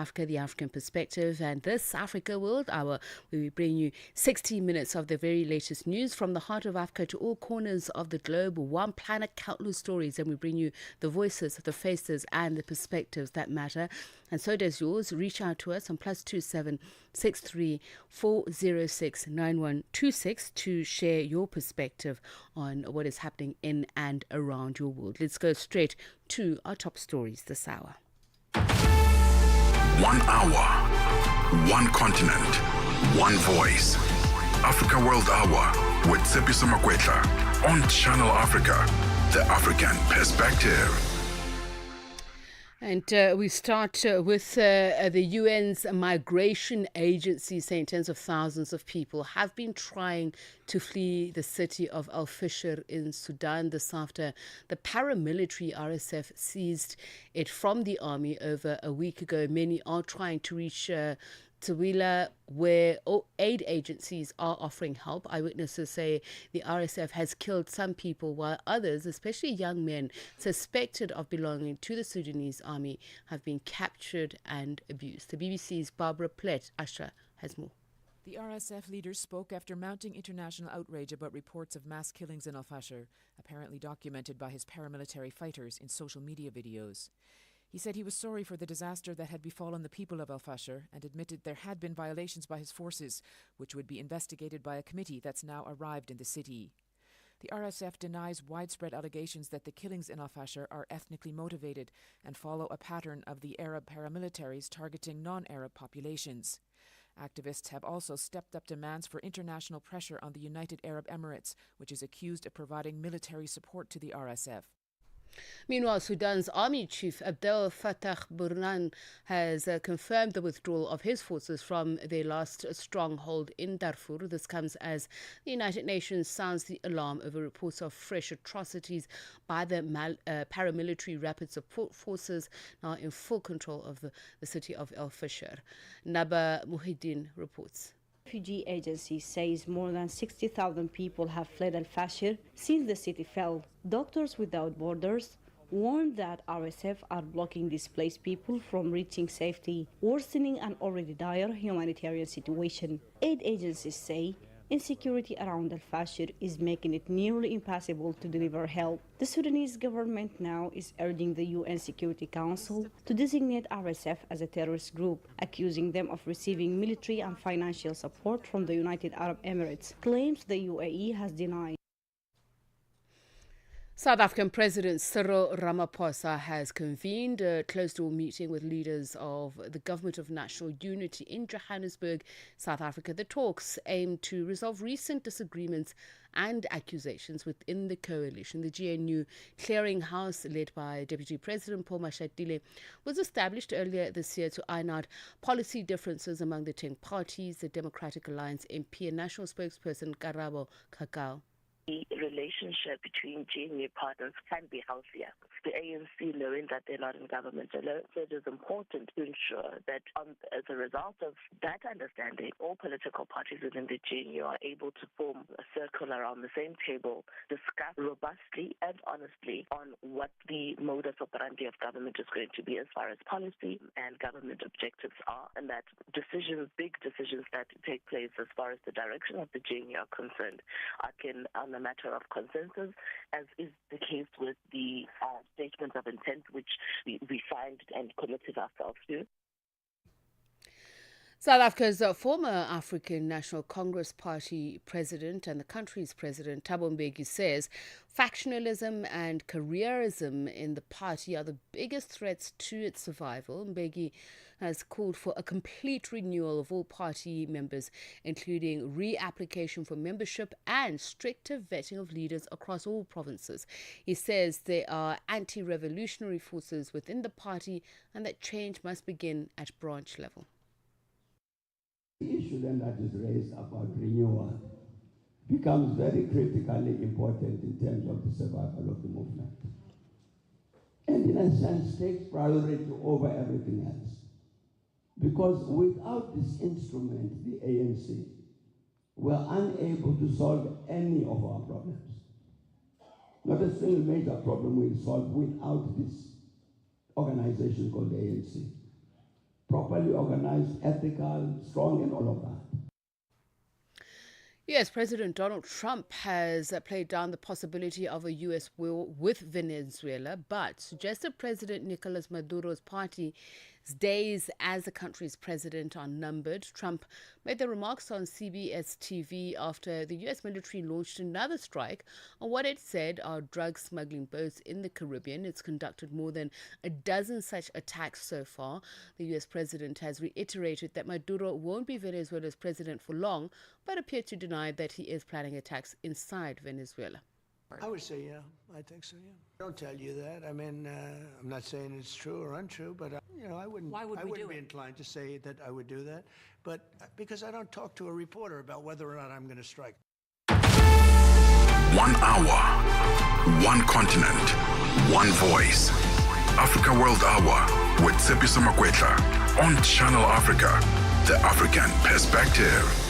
Africa, the African perspective, and this Africa World Hour, where we bring you 60 minutes of the very latest news from the heart of Africa to all corners of the globe. One planet, countless stories, and we bring you the voices, the faces, and the perspectives that matter. And so does yours. Reach out to us on +27 63 406 9126 to share your perspective on what is happening in and around your world. Let's go straight to our top stories this hour. 1 hour, one continent, one voice. Africa World Hour with Tsepiso Makwetla on Channel Africa, the African perspective. And we start with the UN's migration agency saying tens of thousands of people have been trying to flee the city of Al Fashir in Sudan. This after the paramilitary RSF seized it from the army over a week ago. Many are trying to reach Tawila, where aid agencies are offering help. Eyewitnesses say the RSF has killed some people, while others, especially young men suspected of belonging to the Sudanese army, have been captured and abused. The BBC's Barbara Plett Asha has more. The RSF leader spoke after mounting international outrage about reports of mass killings in Al Fashir, apparently documented by his paramilitary fighters in social media videos. He said he was sorry for the disaster that had befallen the people of Al Fashir and admitted there had been violations by his forces, which would be investigated by a committee that's now arrived in the city. The RSF denies widespread allegations that the killings in Al Fashir are ethnically motivated and follow a pattern of the Arab paramilitaries targeting non-Arab populations. Activists have also stepped up demands for international pressure on the United Arab Emirates, which is accused of providing military support to the RSF. Meanwhile, Sudan's army chief Abdel Fattah Burhan has confirmed the withdrawal of his forces from their last stronghold in Darfur. This comes as the United Nations sounds the alarm over reports of fresh atrocities by the paramilitary rapid support forces now in full control of the city of El Fashir. Naba Muhyiddin reports. Refugee agency says more than 60,000 people have fled Al Fashir since the city fell. Doctors Without Borders warned that RSF are blocking displaced people from reaching safety, worsening an already dire humanitarian situation. Aid agencies say insecurity around Al Fashir is making it nearly impossible to deliver help. The Sudanese government now is urging the UN Security Council to designate RSF as a terrorist group, accusing them of receiving military and financial support from the United Arab Emirates, claims the UAE has denied. South African President Cyril Ramaphosa has convened a closed-door meeting with leaders of the Government of National Unity in Johannesburg, South Africa. The talks aim to resolve recent disagreements and accusations within the coalition. The GNU clearinghouse, led by Deputy President Paul Mashatile, was established earlier this year to iron out policy differences among the 10 parties. The Democratic Alliance MP and national spokesperson Karabo Kakao. The relationship between GNU partners can be healthier. The ANC, knowing that they're not in government alone, so it is important to ensure that as a result of that understanding, all political parties within the GNU are able to form a circle around the same table, discuss robustly and honestly on what the modus operandi of government is going to be as far as policy and government objectives are, and that big decisions that take place as far as the direction of the GNU are concerned are on a matter of consensus, as is the case with the statement of intent which we signed and committed ourselves to. South Africa's former African National Congress Party president and the country's president, Thabo Mbeki, says factionalism and careerism in the party are the biggest threats to its survival. Mbeki has called for a complete renewal of all party members, including reapplication for membership and stricter vetting of leaders across all provinces. He says there are anti-revolutionary forces within the party and that change must begin at branch level. The issue then that is raised about renewal becomes very critically important in terms of the survival of the movement. And in a sense takes priority over everything else. Because without this instrument, the ANC, we're unable to solve any of our problems. Not a single major problem will solve without this organization called the ANC. properly organized, ethical, strong, and all of that. Yes, President Donald Trump has played down the possibility of a U.S. war with Venezuela, but suggested President Nicolas Maduro's party's days as the country's president are numbered. Trump made the remarks on CBS TV after the U.S. military launched another strike on what it said are drug smuggling boats in the Caribbean. It's conducted more than a dozen such attacks so far. The U.S. president has reiterated that Maduro won't be Venezuela's president for long, but appeared to deny that he is planning attacks inside Venezuela. I would say, yeah, I think so, yeah. I don't tell you that. I mean, I'm not saying it's true or untrue, but, I wouldn't, Why would I we wouldn't do be it? inclined to say that I would do that. But because I don't talk to a reporter about whether or not I'm going to strike. 1 hour, one continent, one voice. Africa World Hour with Tsepiso Makwetla on Channel Africa, the African perspective.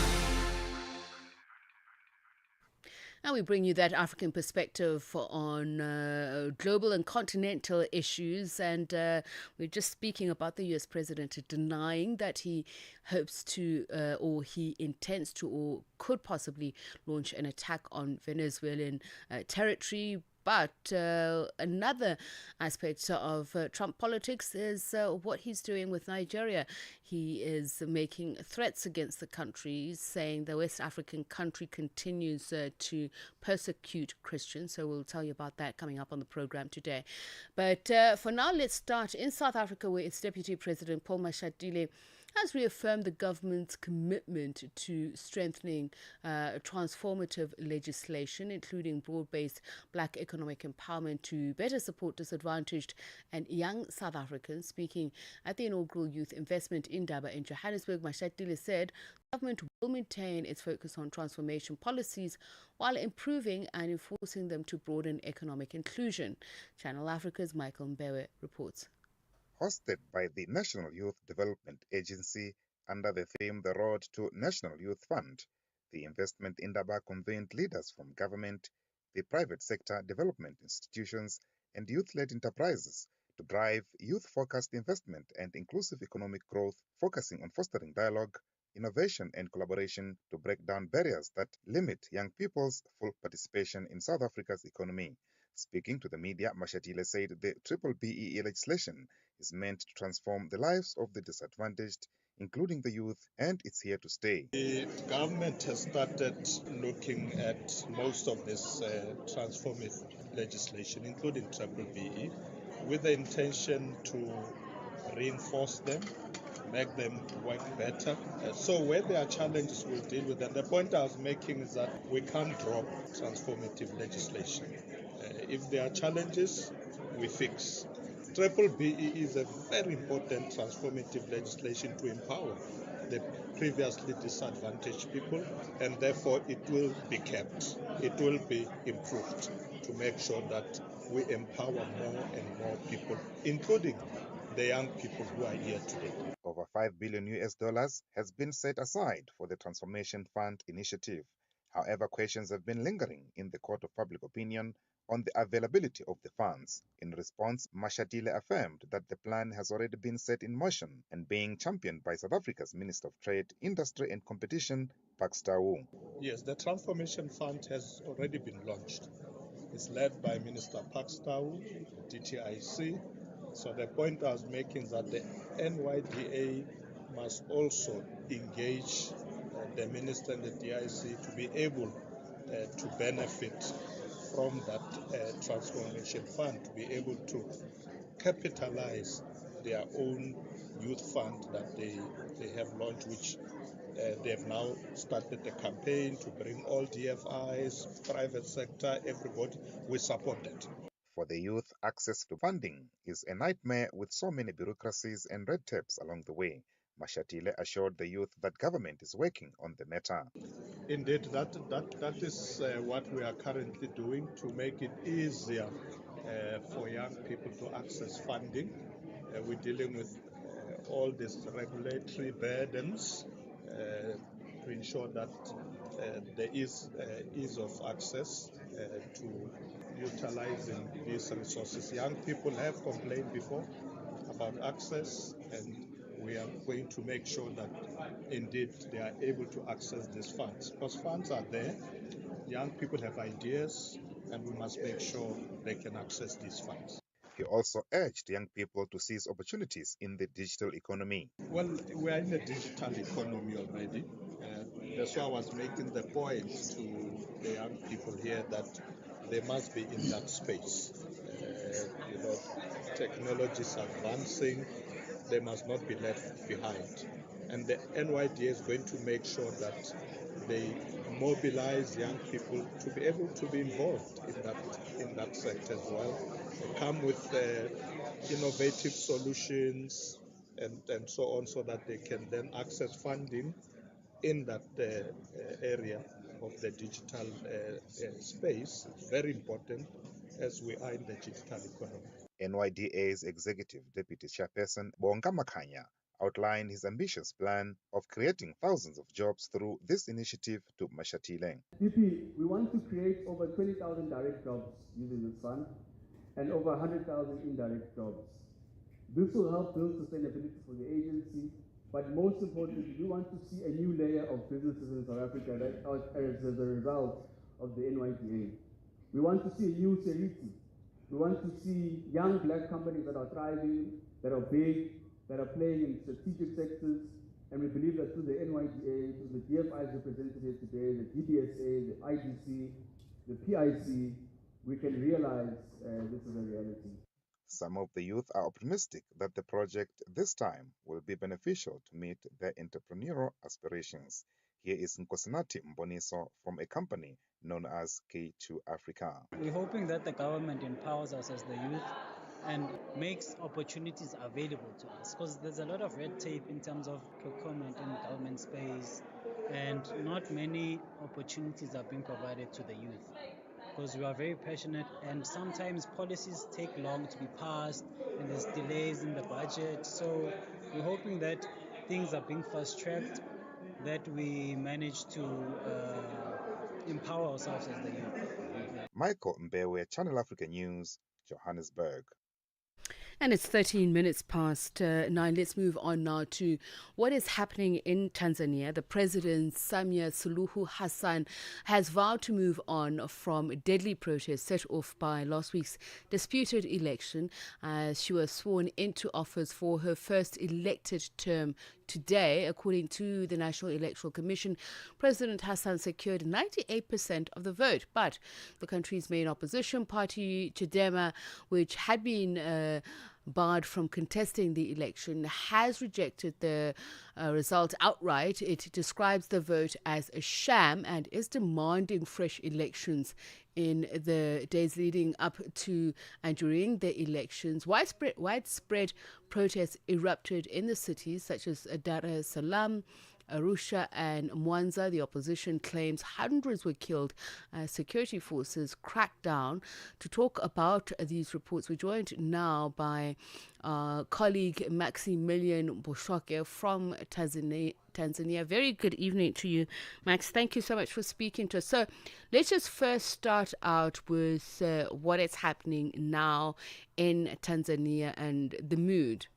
Now we bring you that African perspective on global and continental issues, and we're just speaking about the U.S. president denying that he hopes to, or he intends to, or could possibly launch an attack on Venezuelan territory. But another aspect of Trump politics is what he's doing with Nigeria. He is making threats against the country, saying the West African country continues to persecute Christians. So we'll tell you about that coming up on the program today. But for now, let's start in South Africa, where its Deputy President Paul Mashatile has reaffirmed the government's commitment to strengthening transformative legislation, including broad-based black economic empowerment to better support disadvantaged and young South Africans. Speaking at the inaugural Youth Investment Indaba in Johannesburg, Mashatile said the government will maintain its focus on transformation policies while improving and enforcing them to broaden economic inclusion. Channel Africa's Michael Mbewe reports. Hosted by the National Youth Development Agency under the theme The Road to National Youth Fund, the investment Indaba convened leaders from government, the private sector, development institutions, and youth-led enterprises to drive youth-focused investment and inclusive economic growth, focusing on fostering dialogue, innovation, and collaboration to break down barriers that limit young people's full participation in South Africa's economy. Speaking to the media, Mashatile said the Triple BEE legislation is meant to transform the lives of the disadvantaged, including the youth, and it's here to stay. The government has started looking at most of this transformative legislation, including Triple BE, with the intention to reinforce them, make them work better. So where there are challenges, we'll deal with them. The point I was making is that we can't drop transformative legislation. If there are challenges, we fix. Triple BE is a very important transformative legislation to empower the previously disadvantaged people, and therefore it will be kept. It will be improved to make sure that we empower more and more people, including the young people who are here today. Over $5 billion has been set aside for the Transformation Fund initiative. However, questions have been lingering in the court of public opinion on the availability of the funds. In response, Mashatile affirmed that the plan has already been set in motion and being championed by South Africa's Minister of Trade, Industry and Competition, Pakstawu. Yes, the Transformation Fund has already been launched. It's led by Minister Pakstawu, DTIC. So the point I was making is that the NYDA must also engage the Minister and the DIC to be able to benefit from that transformation fund, to be able to capitalize their own youth fund that they have launched, which they have now started the campaign to bring all DFIs, private sector, everybody. We support that. For the youth, access to funding is a nightmare with so many bureaucracies and red tapes along the way. Mashatile assured the youth that government is working on the matter. Indeed, that is what we are currently doing to make it easier for young people to access funding. We're dealing with all these regulatory burdens to ensure that there is ease of access to utilizing these resources. Young people have complained before about access, and we are going to make sure that indeed they are able to access these funds. Because funds are there, young people have ideas, and we must make sure they can access these funds. He also urged young people to seize opportunities in the digital economy. Well, we are in a digital economy already. That's why I was making the point to the young people here that they must be in that space. Technology is advancing. They must not be left behind. And the NYDA is going to make sure that they mobilize young people to be able to be involved in that sector as well. They come with innovative solutions and so on, so that they can then access funding in that area of the digital space. It's very important as we are in the digital economy. NYDA's Executive Deputy Chairperson Bonga Makhanya outlined his ambitious plan of creating thousands of jobs through this initiative to Mashatile. DP, we want to create over 20,000 direct jobs using this fund and over 100,000 indirect jobs. This will help build sustainability for the agency, but most importantly, we want to see a new layer of businesses in South Africa that are as a result of the NYDA. We want to see a new Seriti. We want to see young black companies that are thriving, that are big, that are playing in strategic sectors, and we believe that through the NYDA, through the DFI's representative today, the DBSA, the IGC, the PIC, we can realize this is a reality. Some of the youth are optimistic that the project this time will be beneficial to meet their entrepreneurial aspirations. Here is Nkosinati Mboniso from a company known as K2 Africa. We're hoping that the government empowers us as the youth and makes opportunities available to us, because there's a lot of red tape in terms of procurement in government space, and not many opportunities are being provided to the youth, because we are very passionate, and sometimes policies take long to be passed and there's delays in the budget. So we're hoping that things are being fast-tracked, that we manage to empower ourselves as the youth. Michael Mbewe, Channel Africa News, Johannesburg. And it's 13 minutes past 9. Let's move on now to what is happening in Tanzania. The president, Samia Suluhu Hassan, has vowed to move on from deadly protests set off by last week's disputed election, as she was sworn into office for her first elected term today. According to the National Electoral Commission, President Hassan secured 98% of the vote, but the country's main opposition party, Chadema, which had been barred from contesting the election, has rejected the result outright. It describes the vote as a sham and is demanding fresh elections in the days leading up to and during the elections. Widespread protests erupted in the cities such as Dar es Salaam, Arusha and Mwanza. The opposition claims hundreds were killed as security forces cracked down. To talk about these reports, we're joined now by colleague Maximilian Boshoke from Tanzania. Very good evening to you, Max. Thank you so much for speaking to us. So let's just first start out with what is happening now in Tanzania and the mood.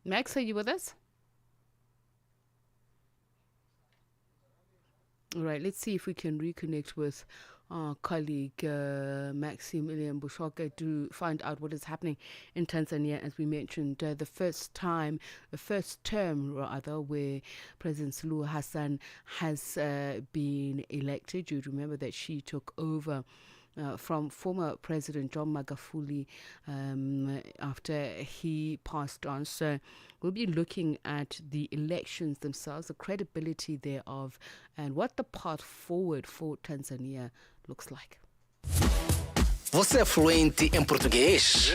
Max, are you with us? All right, let's see if we can reconnect with our colleague Maximilian Bushoke to find out what is happening in Tanzania. As we mentioned, the first term rather, where President Suluhu Hassan has been elected. You remember that she took over from former President John Magufuli after he passed on. So we'll be looking at the elections themselves, the credibility thereof, and what the path forward for Tanzania looks like. Você é fluente em português?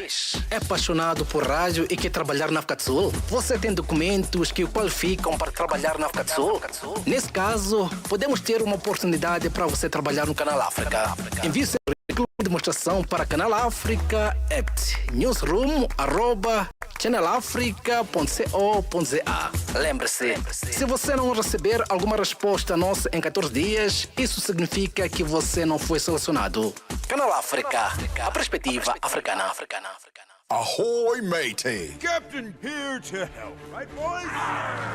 É apaixonado por rádio e quer trabalhar na África do Sul? Você tem documentos que o qualificam para trabalhar na África do Sul? Nesse caso, podemos ter uma oportunidade para você trabalhar no Canal África. Envie seu currículo de demonstração para Canal África @ newsroom@channelafrica.co.za. Lembre-se, se você não receber alguma resposta nossa em 14 dias, isso significa que você não foi selecionado. Canal África, a perspectiva africana. Ahoy, matey! Captain here to help, right, boys?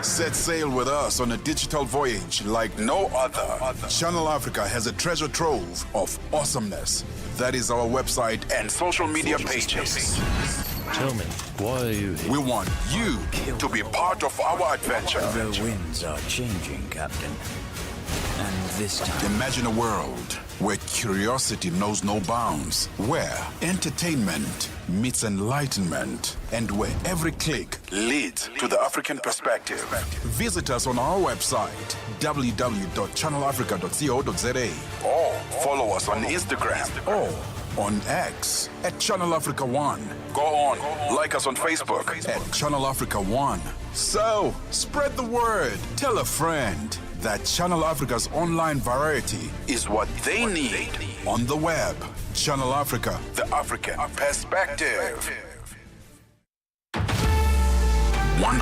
Set sail with us on a digital voyage like no other. Channel Africa has a treasure trove of awesomeness. That is our website and social media pages. Tell me, why are you here? We want you to be part of our adventure. The winds are changing, Captain. And this time... Imagine a world where curiosity knows no bounds, where entertainment meets enlightenment, and where every click leads to the African perspective. Visit us on our website, www.channelafrica.co.za, or follow us on Instagram or on X at Channel Africa One. Go on, like us on Facebook at Channel Africa One. So, spread the word. Tell a friend that Channel Africa's online variety is what they need on the web. Channel Africa, the African perspective. 1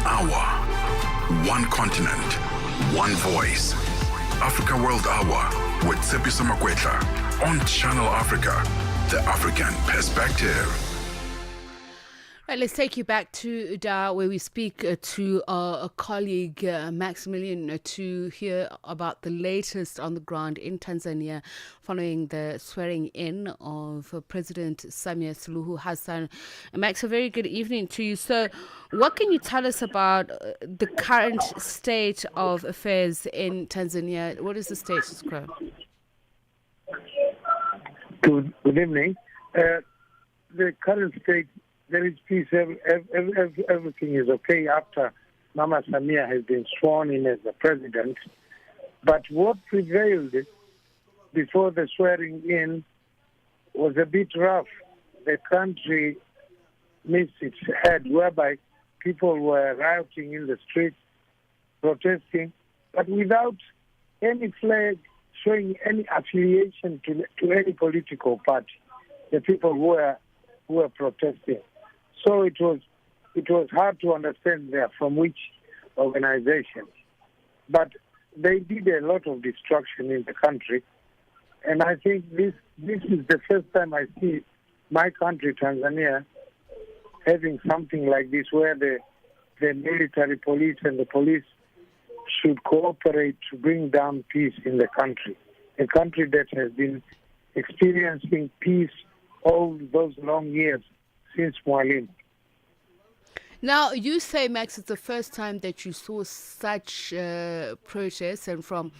hour, one continent, one voice. Africa World Hour with Tsepiso Makwetla on Channel Africa, the African perspective. Right, let's take you back to Dar, where we speak to a colleague, Maximilian, to hear about the latest on the ground in Tanzania following the swearing in of President Samia Suluhu Hassan. Max, a very good evening to you. So, what can you tell us about the current state of affairs in Tanzania? What is the status quo? Good evening. The current state, there is peace. Everything is okay after Mama Samia has been sworn in as the president. But what prevailed before the swearing in was a bit rough. The country missed its head, whereby people were rioting in the streets, protesting, but without any flag showing any affiliation to any political party. The people who were protesting. So it was hard to understand there from which organization. But they did a lot of destruction in the country. And I think this is the first time I see my country, Tanzania, having something like this, where the military police and the police should cooperate to bring down peace in the country. A country that has been experiencing peace all those long years since Mwalimu. Now, you say, Max, it's the first time that you saw such protests, and from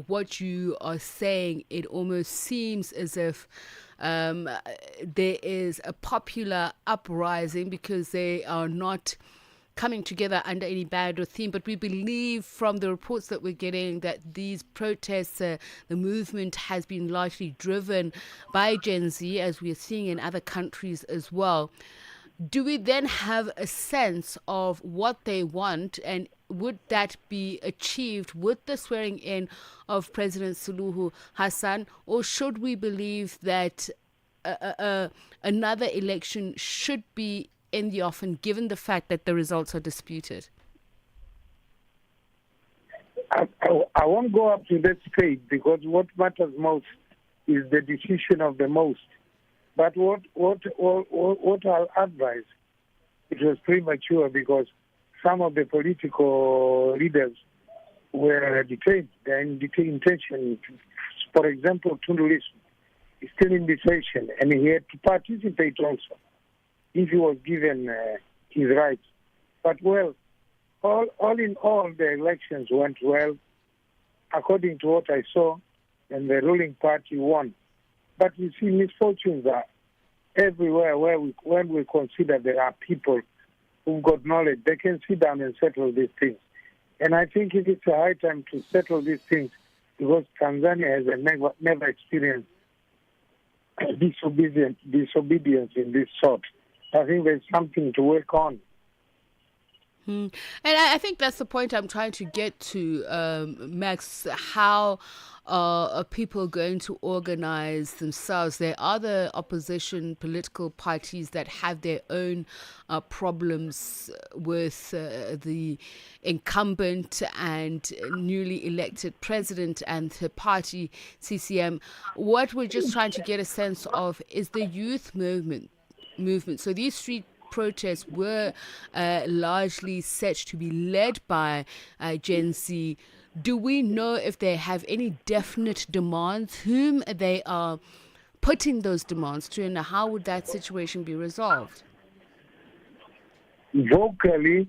what you are saying, it almost seems as if there is a popular uprising because they are not coming together under any band or theme. But we believe from the reports that we're getting that these protests, the movement has been largely driven by Gen Z, as we are seeing in other countries as well. Do we then have a sense of what they want, and would that be achieved with the swearing in of President Suluhu Hassan, or should we believe that another election should be in the offing, given the fact that the results are disputed? I won't go up to that stage, because what matters most is the decision of the most. But what I'll advise, it was premature, because some of the political leaders were detained. They're in detention. For example, Tundu Lissu is still in detention, and he had to participate also if he was given his rights. But, well, all in all, the elections went well, according to what I saw, and the ruling party won. But you see, misfortunes are everywhere when we consider there are people who've got knowledge. They can sit down and settle these things. And I think it is a high time to settle these things, because Tanzania has never experienced disobedience in this sort. I think there's something to work on. And I think that's the point I'm trying to get to, Max. How are people going to organize themselves? There are the opposition political parties that have their own problems with the incumbent and newly elected president and her party, CCM. What we're just trying to get a sense of is the youth movement movement. So these street protests were largely set to be led by Gen Z. Do we know if they have any definite demands, whom they are putting those demands to, and how would that situation be resolved? Vocally,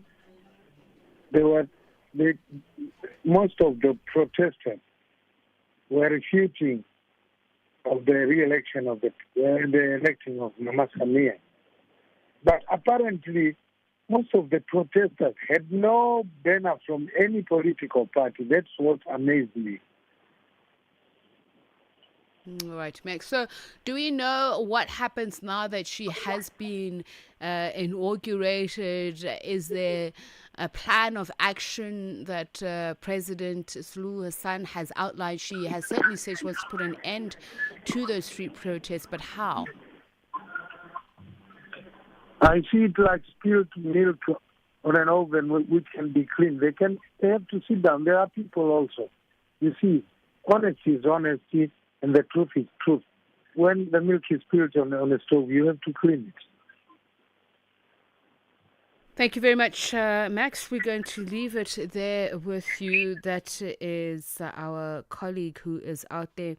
most of the protesters were refuting of the re-election of the electing of Mama Samia. But apparently, most of the protesters had no banner from any political party. That's what amazed me. Right, Max. So do we know what happens now that she has been inaugurated? Is there a plan of action that President Suluhu Hassan has outlined? She has certainly said she wants to put an end to those street protests, but how? I see it like spilled milk on an oven which can be cleaned. They have to sit down. There are people also. You see, honesty is honesty, and the truth is truth. When the milk is spilled on the stove, you have to clean it. Thank you very much, Max. We're going to leave it there with you. That is our colleague who is out there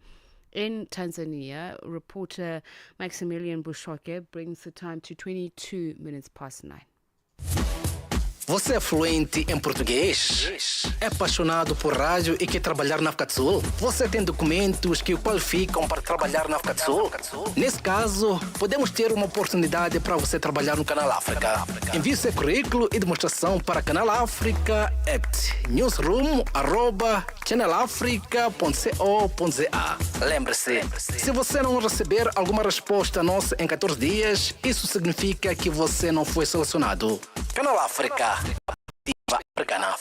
in Tanzania. Reporter Maximilian Bushoke brings the time to 22 minutes past 9. Você é fluente em português? É apaixonado por rádio e quer trabalhar na África do Sul? Você tem documentos que o qualificam para trabalhar na África do Sul? Nesse caso, podemos ter uma oportunidade para você trabalhar no Canal África. Envie seu currículo e demonstração para Canal África @ newsroom@channelafrica.co.za. Lembre-se, se você não receber alguma resposta nossa em 14 dias, isso significa que você não foi selecionado. Canal África. Africana.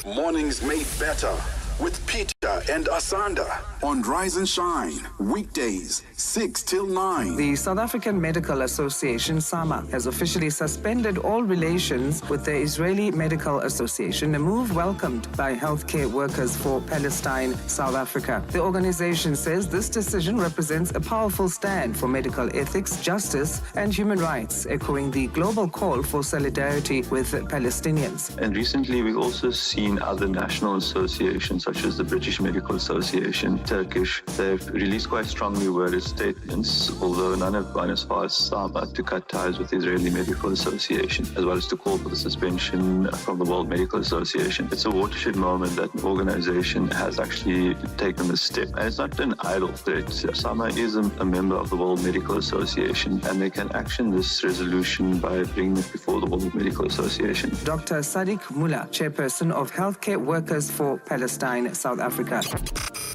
Mornings made better with Peter and Asanda on Rise and Shine, weekdays 6 till 9. The South African Medical Association, SAMA, has officially suspended all relations with the Israeli Medical Association, a move welcomed by healthcare workers for Palestine, South Africa. The organization says this decision represents a powerful stand for medical ethics, justice, and human rights, echoing the global call for solidarity with Palestinians. And recently, we've also seen other national associations, such as the British Medical Association, Turkish. They've released quite strongly worded statements, although none have gone as far as SAMA to cut ties with the Israeli Medical Association, as well as to call for the suspension from the World Medical Association. It's a watershed moment that an organization has actually taken this step. And it's not an idle threat. SAMA is a member of the World Medical Association, and they can action this resolution by bringing it before the World Medical Association. Dr. Sadiq Mullah, chairperson of Healthcare Workers for Palestine, South Africa.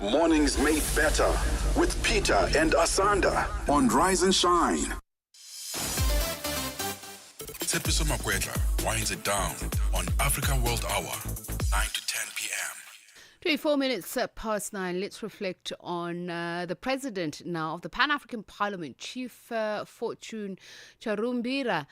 Mornings made better with Peter and Asanda on Rise and Shine. Tsepiso Makwetla winds it down on Africa World Hour, 9 to 10 p.m. 24 minutes past 9. Let's reflect on the president now of the Pan-African Parliament, Chief Fortune Charumbira,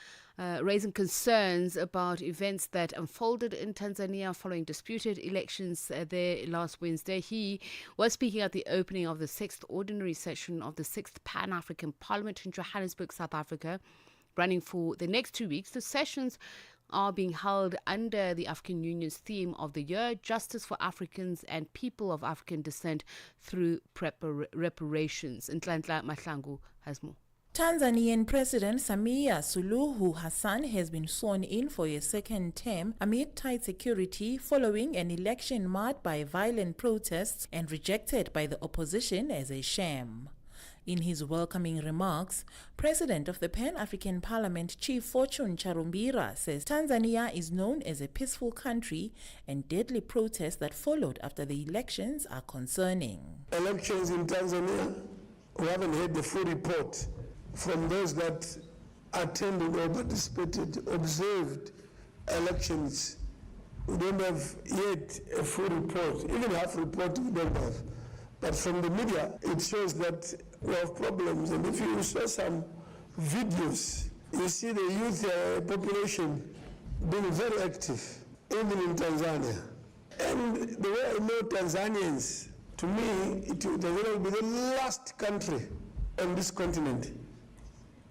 raising concerns about events that unfolded in Tanzania following disputed elections there last Wednesday. He was speaking at the opening of the 6th ordinary session of the 6th Pan-African Parliament in Johannesburg, South Africa, running for the next 2 weeks. The sessions are being held under the African Union's theme of the year, Justice for Africans and People of African Descent through Reparations. Nhlanhla Mahlangu has more. Tanzanian President Samia Suluhu Hassan has been sworn in for a second term amid tight security following an election marred by violent protests and rejected by the opposition as a sham. In his welcoming remarks, President of the Pan-African Parliament Chief Fortune Charumbira says Tanzania is known as a peaceful country and deadly protests that followed after the elections are concerning. Elections in Tanzania, we haven't heard the full report from those that attended or participated, observed elections. We don't have yet a full report, even half report we don't have. But from the media, it shows that we have problems. And if you saw some videos, you see the youth population being very active, even in Tanzania. And the way I know Tanzanians, to me, Tanzania will be the last country on this continent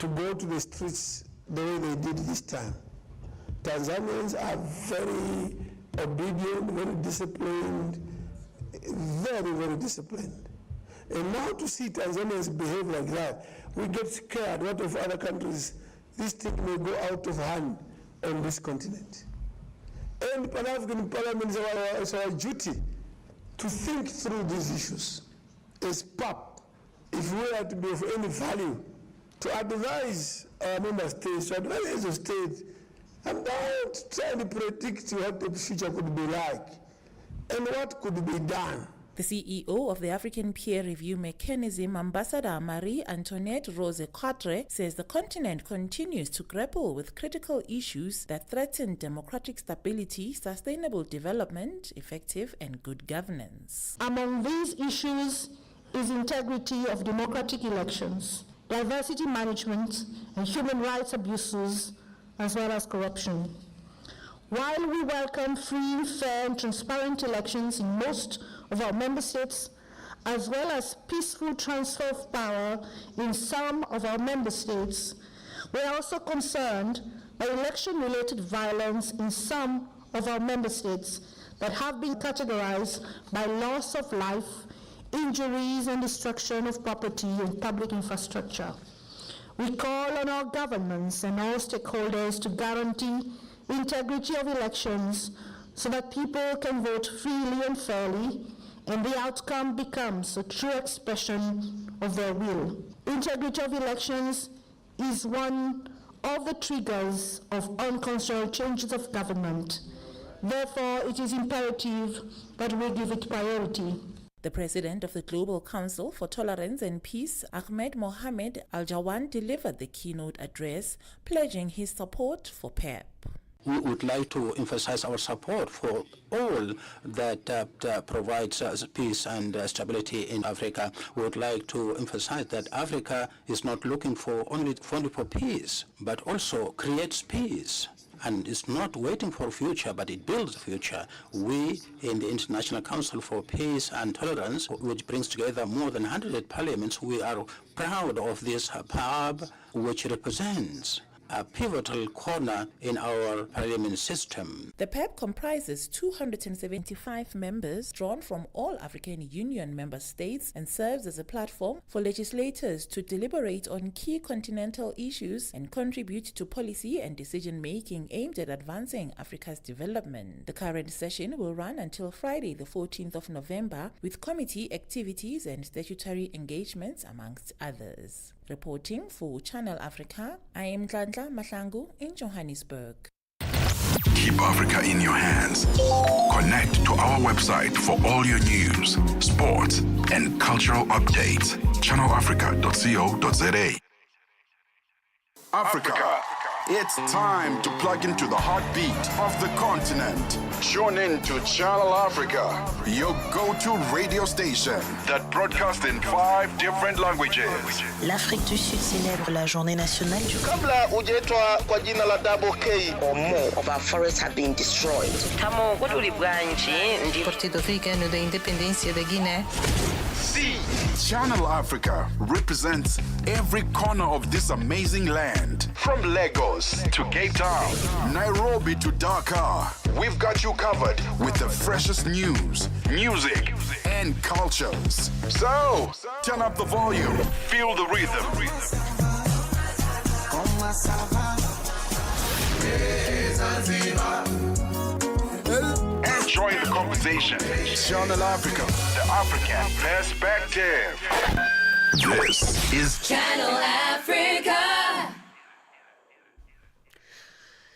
to go to the streets the way they did this time. Tanzanians are very obedient, very disciplined, very, very disciplined. And now to see Tanzanians behave like that, we get scared. What if other countries, this thing may go out of hand on this continent? And Pan-African Parliament is our duty to think through these issues as PAP, if we are to be of any value, to advise our member states, to advise heads of state, and not try to predict what the future could be like and what could be done. The CEO of the African Peer Review Mechanism, Ambassador Marie-Antoinette Rose Quatre, says the continent continues to grapple with critical issues that threaten democratic stability, sustainable development, effective and good governance. Among these issues is integrity of democratic elections, diversity management, and human rights abuses, as well as corruption. While we welcome free, fair, and transparent elections in most of our member states, as well as peaceful transfer of power in some of our member states, we are also concerned by election-related violence in some of our member states that have been categorized by loss of life, injuries, and destruction of property and public infrastructure. We call on our governments and all stakeholders to guarantee integrity of elections so that people can vote freely and fairly, and the outcome becomes a true expression of their will. Integrity of elections is one of the triggers of unconstitutional changes of government. Therefore, it is imperative that we give it priority. The president of the Global Council for Tolerance and Peace, Ahmed Mohamed Al-Jawan, delivered the keynote address, pledging his support for PEP. We would like to emphasize our support for all that provides peace and stability in Africa. We would like to emphasize that Africa is not looking for only for peace, but also creates peace. And it's not waiting for a future, but it builds a future. We, in the International Council for Peace and Tolerance, which brings together more than 100 parliaments, we are proud of this PAB, which represents a pivotal corner in our parliament system. The PEP comprises 275 members drawn from all African Union member states and serves as a platform for legislators to deliberate on key continental issues and contribute to policy and decision-making aimed at advancing Africa's development. The current session will run until Friday, the 14th of November, with committee activities and statutory engagements, amongst others. Reporting for Channel Africa, I am Ndlandla Mahlangu in Johannesburg. Keep Africa in your hands. Connect to our website for all your news, sports, and cultural updates. channelafrica.co.za. Africa. It's time to plug into the heartbeat of the continent. Tune in to Channel Africa, your go-to radio station that broadcasts in 5 different languages. L'Afrique du Sud célèbre la journée nationale du Kabla hujaitwa kwa jina la Double K, or more of our forests have been destroyed. Tamo Partido Africano da Independência da Guiné. See, Channel Africa represents every corner of this amazing land. From Lagos to Cape Town, Nairobi to Dakar, we've got you covered with the freshest news, music, and cultures. So, turn up the volume, feel the rhythm. Enjoy the conversation. Channel Africa, the African perspective. This is Channel Africa.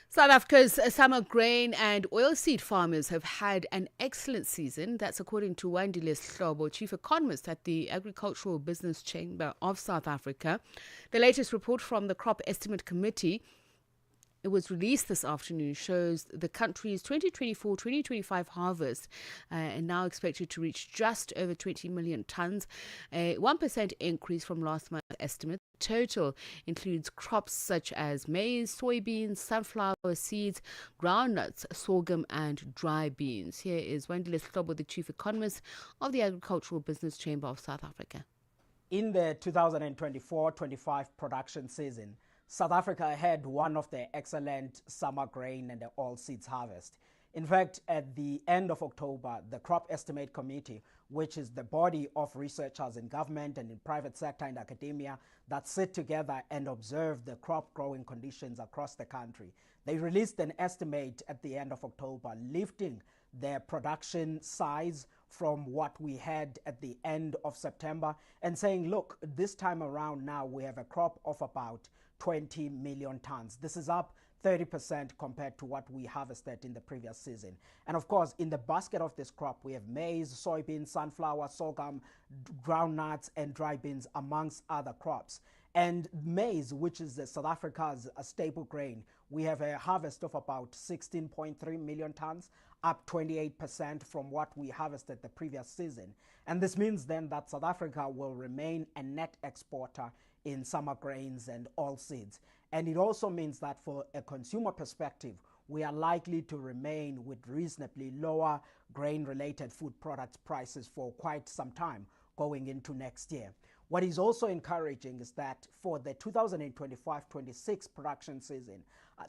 South Africa's summer grain and oilseed farmers have had an excellent season. That's according to Wandile Slobo, Chief Economist at the Agricultural Business Chamber of South Africa. The latest report from the Crop Estimate Committee, it was released this afternoon, shows the country's 2024-2025 harvest and now expected to reach just over 20 million tons, a 1% increase from last month's estimate. Total includes crops such as maize, soybeans, sunflower seeds, groundnuts, sorghum and dry beans. Here is Wandile Slobo, the Chief Economist of the Agricultural Business Chamber of South Africa. In the 2024-25 production season, South Africa had one of the excellent summer grain and the oilseeds harvest. In fact, at the end of October, the Crop Estimate Committee, which is the body of researchers in government and in private sector and academia that sit together and observe the crop growing conditions across the country, they released an estimate at the end of October, lifting their production size from what we had at the end of September and saying, look, this time around now we have a crop of about 20 million tons. This is up 30% compared to what we harvested in the previous season. And of course, in the basket of this crop, we have maize, soybeans, sunflower, sorghum, groundnuts, and dry beans, amongst other crops. And maize, which is South Africa's staple grain, we have a harvest of about 16.3 million tons, up 28% from what we harvested the previous season. And this means then that South Africa will remain a net exporter in summer grains and oilseeds. And it also means that for a consumer perspective, we are likely to remain with reasonably lower grain-related food products prices for quite some time going into next year. What is also encouraging is that for the 2025-26 production season,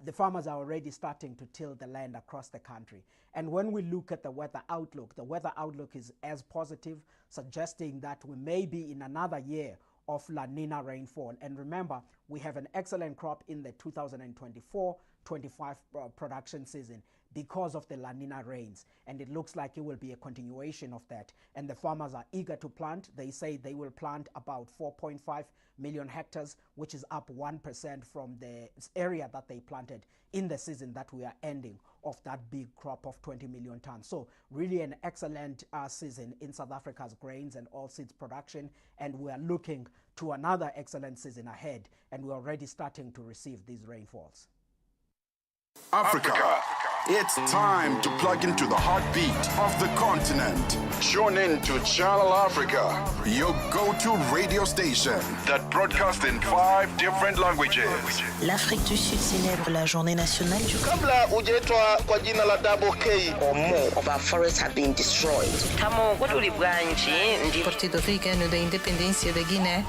the farmers are already starting to till the land across the country. And when we look at the weather outlook is as positive, suggesting that we may be in another year of La Nina rainfall. And remember, we have an excellent crop in the 2024-25 production season because of the La Nina rains. And it looks like it will be a continuation of that. And the farmers are eager to plant. They say they will plant about 4.5 million hectares, which is up 1% from the area that they planted in the season that we are ending of that big crop of 20 million tons. So really an excellent season in South Africa's grains and oilseeds production. And we are looking to another excellent season ahead. And we're already starting to receive these rainfalls. Africa. It's time to plug into the heartbeat of the continent. Tune in to Channel Africa, your go-to radio station that broadcasts in 5 different languages. L'Afrique du Sud célèbre la journée nationale du Kabla hujaitwa kwa jina la Double K, or more of our forests have been destroyed. Kama kutuli bwanji ndi Partido Africano da Independência da Guiné.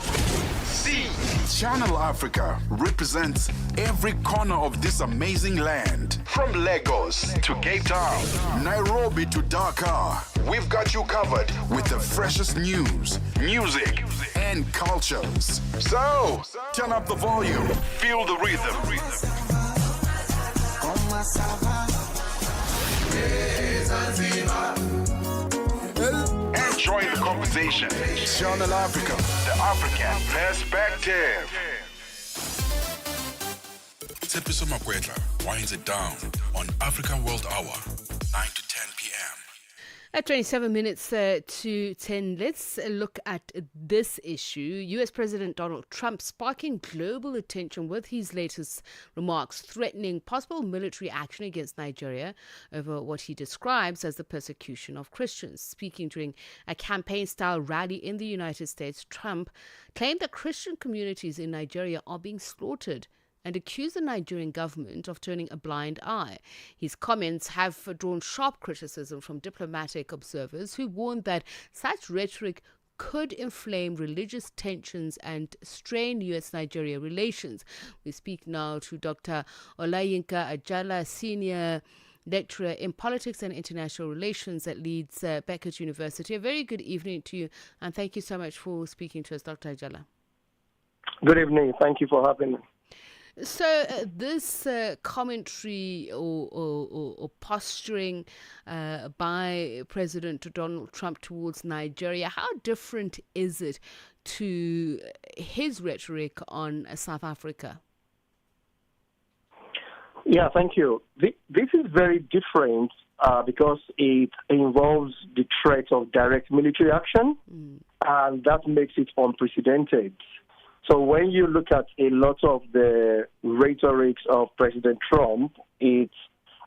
See, Channel Africa represents every corner of this amazing land. From Lagos to Cape Town, Nairobi to Dakar, we've got you covered with the freshest news, music, and cultures. So, turn up the volume, feel the rhythm. Enjoy the conversation. Channel Africa, the African perspective. Tsepiso Makwetla winds it down on African World Hour, 9 to 10 p.m. At 27 minutes to 10, let's look at this issue. U.S. President Donald Trump sparking global attention with his latest remarks threatening possible military action against Nigeria over what he describes as the persecution of Christians. Speaking during a campaign-style rally in the United States, Trump claimed that Christian communities in Nigeria are being slaughtered and accused the Nigerian government of turning a blind eye. His comments have drawn sharp criticism from diplomatic observers who warned that such rhetoric could inflame religious tensions and strain U.S.-Nigeria relations. We speak now to Dr. Olayinka Ajala, Senior Lecturer in Politics and International Relations at Leeds Beckett University. A very good evening to you, and thank you so much for speaking to us, Dr. Ajala. Good evening. Thank you for having me. So this commentary or posturing by President Donald Trump towards Nigeria, how different is it to his rhetoric on South Africa? Yeah, thank you. This is very different because it involves the threat of direct military action, and that makes it unprecedented. So when you look at a lot of the rhetorics of President Trump, it's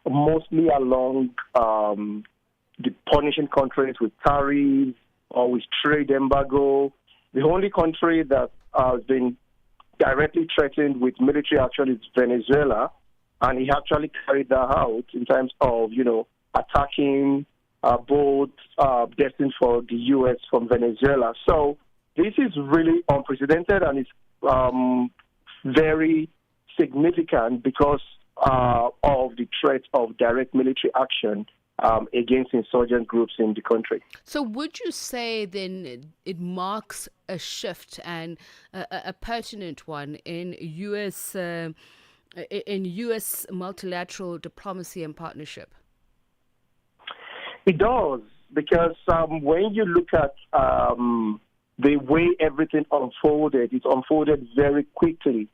mostly along the punishing countries with tariffs or with trade embargo. The only country that has been directly threatened with military action is Venezuela, and he actually carried that out in terms of, attacking boats destined for the U.S. from Venezuela. So this is really unprecedented and it's very significant because of the threat of direct military action against insurgent groups in the country. So would you say then it marks a shift and a pertinent one in U.S. multilateral diplomacy and partnership? It does, because when you look at the way everything unfolded, it unfolded very quickly.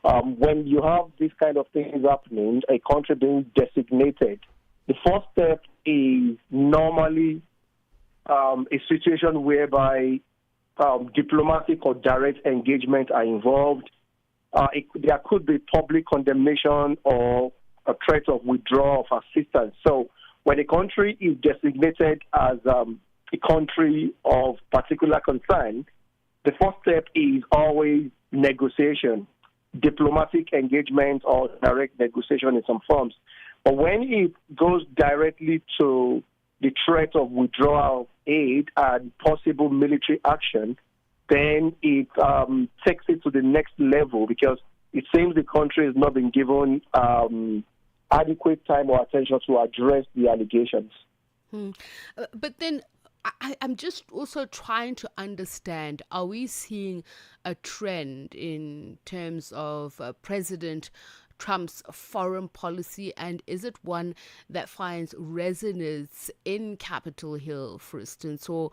When you have these kind of things happening, a country being designated, the first step is normally a situation whereby diplomatic or direct engagement are involved. There could be public condemnation or a threat of withdrawal of assistance. So when a country is designated as a country of particular concern, the first step is always negotiation, diplomatic engagement or direct negotiation in some forms. But when it goes directly to the threat of withdrawal aid and possible military action, then it takes it to the next level, because it seems the country has not been given adequate time or attention to address the allegations. But then I'm just also trying to understand, are we seeing a trend in terms of President Trump's foreign policy, and is it one that finds resonance in Capitol Hill, for instance, or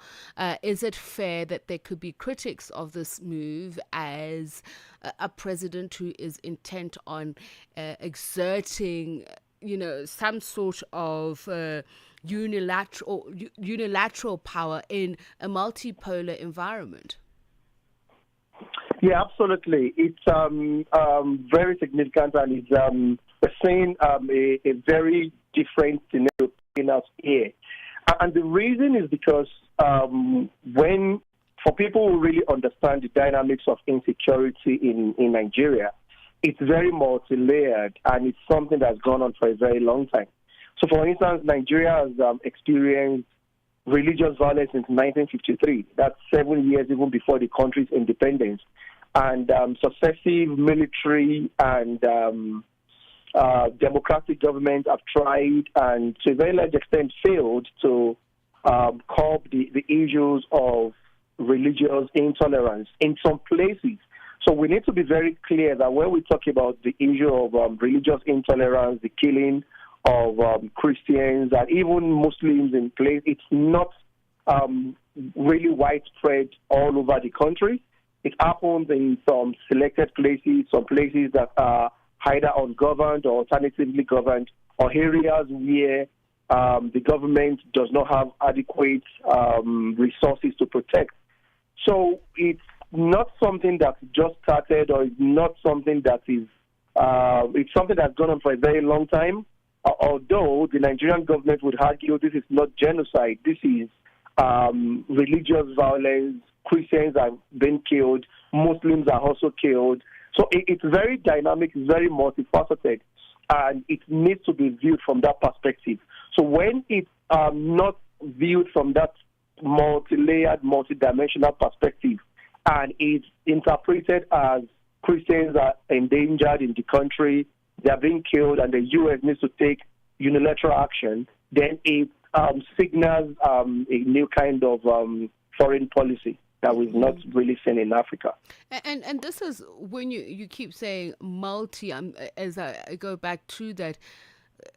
is it fair that there could be critics of this move as a president who is intent on exerting, some sort of unilateral power in a multipolar environment? Yeah, absolutely. It's very significant, and it's we're seeing a very different scenario playing out here. And the reason is because for people who really understand the dynamics of insecurity in Nigeria, it's very multi-layered, and it's something that's gone on for a very long time. So, for instance, Nigeria has experienced religious violence since 1953. That's 7 years even before the country's independence. And successive military and democratic governments have tried and to a very large extent failed to curb the issues of religious intolerance in some places. So we need to be very clear that when we talk about the issue of religious intolerance, the killing of Christians and even Muslims in place, it's not really widespread all over the country. It happens in some selected places, some places that are either ungoverned or alternatively governed, or areas where the government does not have adequate resources to protect. So it's not something that just started, or it's not something that is, it's something that's gone on for a very long time. Although the Nigerian government would argue this is not genocide, this is religious violence. Christians are being killed, Muslims are also killed. So it's very dynamic, it's very multifaceted, and it needs to be viewed from that perspective. So when it's not viewed from that multi-layered, multi-dimensional perspective, and it's interpreted as Christians are endangered in the country, they're being killed, and the U.S. needs to take unilateral action, then it signals a new kind of foreign policy that we've not really seen in Africa. And this is when you keep saying multi, as I go back to that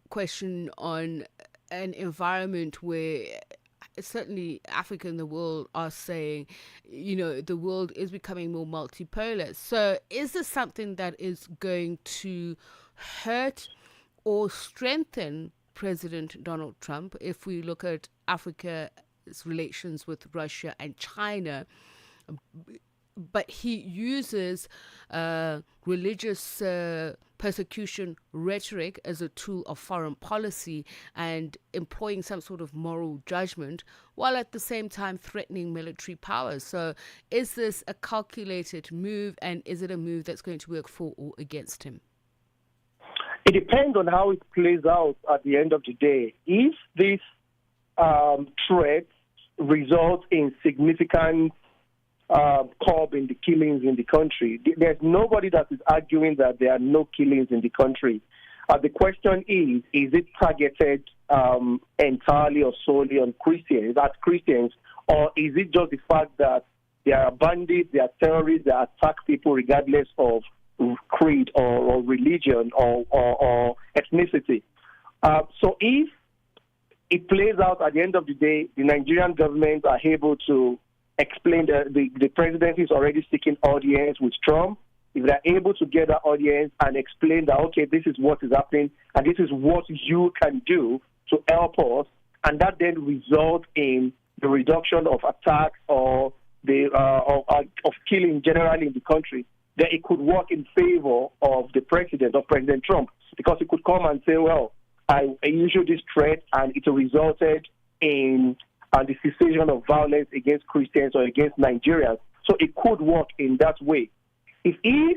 question on an environment where certainly Africa and the world are saying, the world is becoming more multipolar. So is this something that is going to hurt or strengthen President Donald Trump if we look at Africa's relations with Russia and China? But he uses religious persecution rhetoric as a tool of foreign policy and employing some sort of moral judgment, while at the same time threatening military powers. So is this a calculated move, and is it a move that's going to work for or against him? It depends on how it plays out at the end of the day. If this threat results in significant curbing the killings in the country. There's nobody that is arguing that there are no killings in the country. The question is it targeted entirely or solely on Christians, or is it just the fact that they are bandits, they are terrorists, they attack people regardless of creed or religion or ethnicity? So if it plays out at the end of the day, the Nigerian government are able to explain that the presidency is already seeking audience with Trump. If they're able to get that audience and explain that, okay, this is what is happening and this is what you can do to help us, and that then result in the reduction of attacks or the of killing generally in the country, then it could work in favor of the president, of President Trump, because he could come and say, well, I issued this threat and it resulted in the cessation of violence against Christians or against Nigerians. So it could work in that way. If he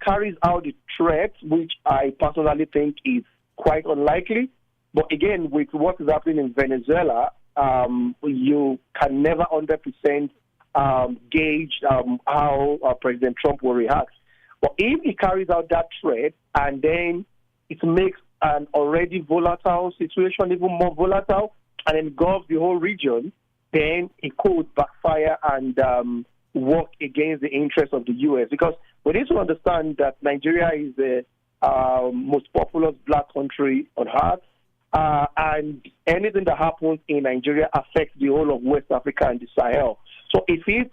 carries out the threat, which I personally think is quite unlikely, but again, with what is happening in Venezuela, you can never 100% gauge how President Trump will react. But if he carries out that threat and then it makes an already volatile situation even more volatile and engulfs the whole region, then it could backfire and work against the interests of the U.S. Because we need to understand that Nigeria is the most populous black country on earth, and anything that happens in Nigeria affects the whole of West Africa and the Sahel. So if it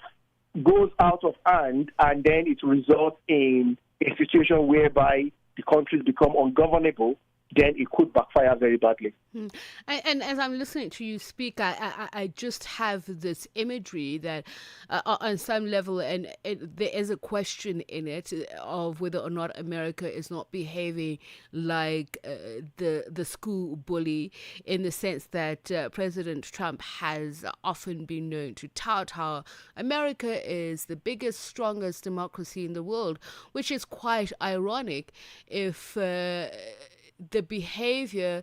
goes out of hand and then it results in a situation whereby the countries become ungovernable, then it could backfire very badly. And as I'm listening to you speak, I just have this imagery that on some level, and there is a question in it of whether or not America is not behaving like the school bully, in the sense that President Trump has often been known to tout how America is the biggest, strongest democracy in the world, which is quite ironic if the behavior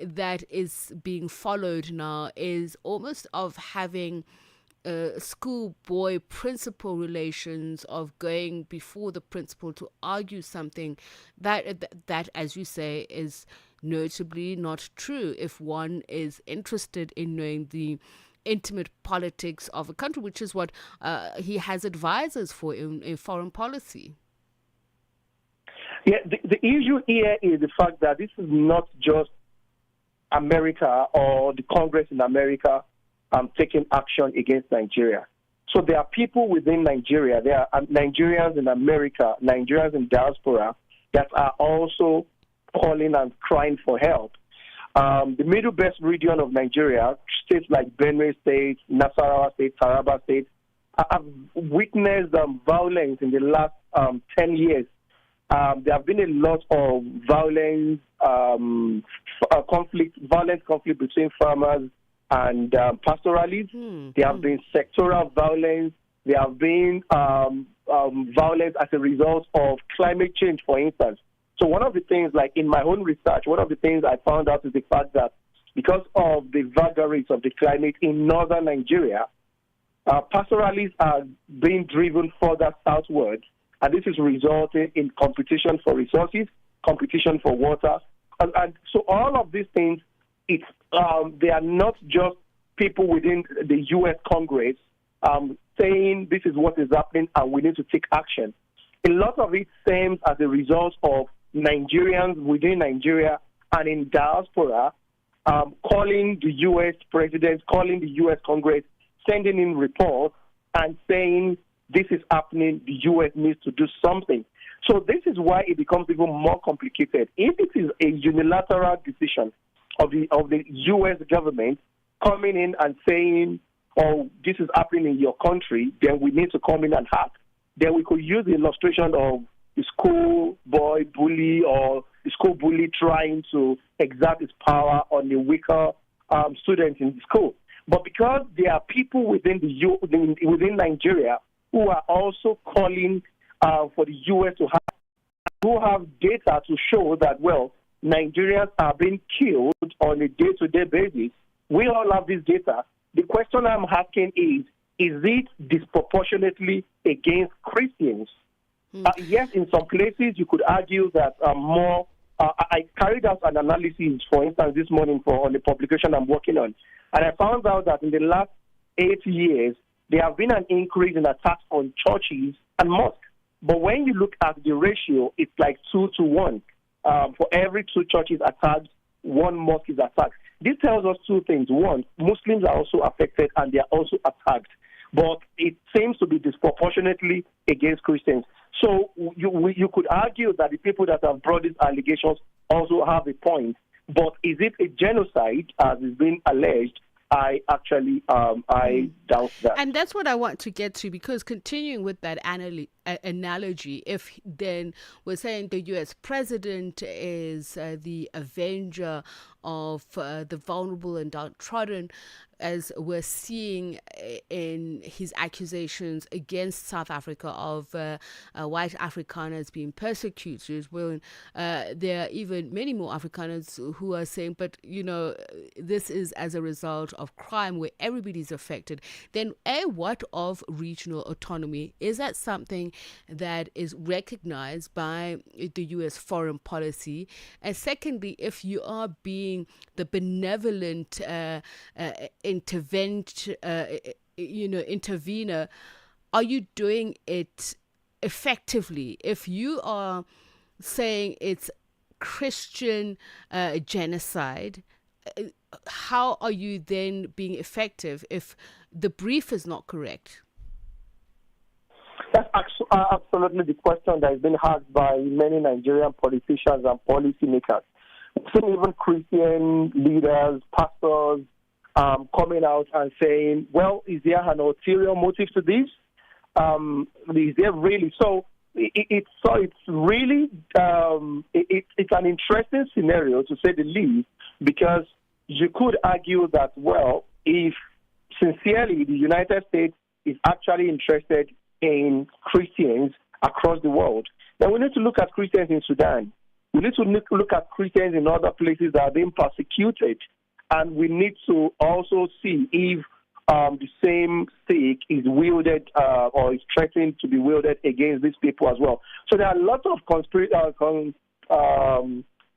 that is being followed now is almost of having schoolboy principal relations, of going before the principal to argue something that, as you say, is notably not true if one is interested in knowing the intimate politics of a country, which is what he has advisors for in foreign policy. Yeah, the issue here is the fact that this is not just America or the Congress in America taking action against Nigeria. So there are people within Nigeria, there are Nigerians in America, Nigerians in diaspora that are also calling and crying for help. The Middle Belt region of Nigeria, states like Benue State, Nasarawa State, Taraba State, have witnessed violence in the last 10 years. There have been a lot of violent conflict between farmers and pastoralists. There have been sectoral violence. There have been violence as a result of climate change, for instance. So one of the things, like in my own research, one of the things I found out is the fact that because of the vagaries of the climate in northern Nigeria, pastoralists are being driven further southward. And this is resulting in competition for resources, competition for water. And so all of these things, they are not just people within the U.S. Congress saying this is what is happening and we need to take action. A lot of it stems as a result of Nigerians within Nigeria and in diaspora calling the U.S. president, calling the U.S. Congress, sending in reports and saying, this is happening, the U.S. needs to do something. So this is why it becomes even more complicated. If it is a unilateral decision of the U.S. government coming in and saying, oh, this is happening in your country, then we need to come in and act. Then we could use the illustration of the schoolboy bully or the school bully trying to exert his power on the weaker students in the school. But because there are people within Nigeria who are also calling for the U.S. to who have data to show that, well, Nigerians are being killed on a day-to-day basis. We all have this data. The question I'm asking is, is it disproportionately against Christians? Yes, in some places you could argue that more. I carried out an analysis, for instance, this morning on the publication I'm working on, and I found out that in the last 8 years, there have been an increase in attacks on churches and mosques. But when you look at the ratio, it's like 2 to 1. For every 2 churches attacked, 1 mosque is attacked. This tells us 2 things. One, Muslims are also affected and they are also attacked. But it seems to be disproportionately against Christians. So you could argue that the people that have brought these allegations also have a point. But is it a genocide, as is being alleged? I actually I doubt that. And that's what I want to get to, because continuing with that analogy, if then we're saying the U.S. president is the avenger of the vulnerable and downtrodden, as we're seeing in his accusations against South Africa of white Afrikaners being persecuted, well, there are even many more Afrikaners who are saying, but, you know, this is as a result of crime where everybody's affected. Then, what of regional autonomy? Is that something that is recognized by the U.S. foreign policy? And secondly, if you are being the benevolent intervener, are you doing it effectively? If you are saying it's Christian genocide, how are you then being effective if the brief is not correct? That's absolutely the question that has been asked by many Nigerian politicians and policymakers. Some even Christian leaders, pastors, coming out and saying, well, is there an ulterior motive to this? Is there really? So it's really it's an interesting scenario, to say the least, because you could argue that, well, if sincerely the United States is actually interested in Christians across the world, then we need to look at Christians in Sudan. We need to look at Christians in other places that are being persecuted. And we need to also see if the same stick is wielded or is threatened to be wielded against these people as well. So there are lots of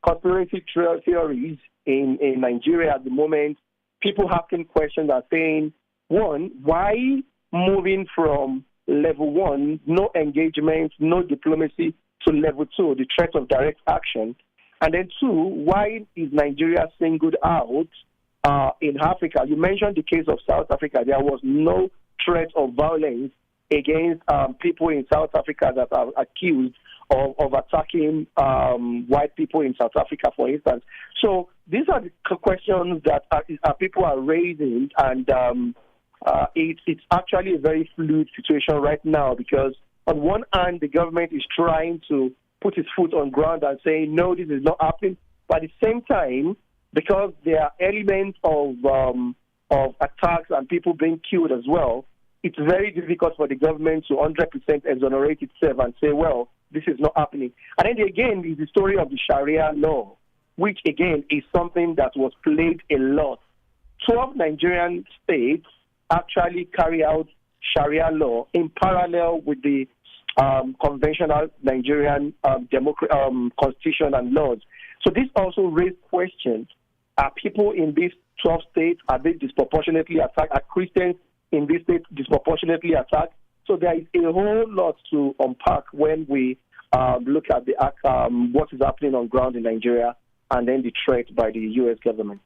conspiracy theories in Nigeria at the moment. People asking questions are saying, one, why moving from level 1, no engagement, no diplomacy, to level 2, the threat of direct action? And then 2, why is Nigeria singled out in Africa? You mentioned the case of South Africa. There was no threat of violence against people in South Africa that are accused of attacking white people in South Africa, for instance. So these are the questions that people are raising, and it's actually a very fluid situation right now, because on one hand, the government is trying to put its foot on ground and saying, no, this is not happening. But at the same time, because there are elements of attacks and people being killed as well, it's very difficult for the government to 100% exonerate itself and say, well, this is not happening. And then again is the story of the Sharia law, which again is something that was played a lot. 12 Nigerian states actually carry out Sharia law in parallel with the conventional Nigerian constitution and laws. So this also raised questions. Are people in these 12 states, are they disproportionately attacked? Are Christians in these states disproportionately attacked? So there is a whole lot to unpack when we look at what is happening on ground in Nigeria and then the threat by the U.S. government.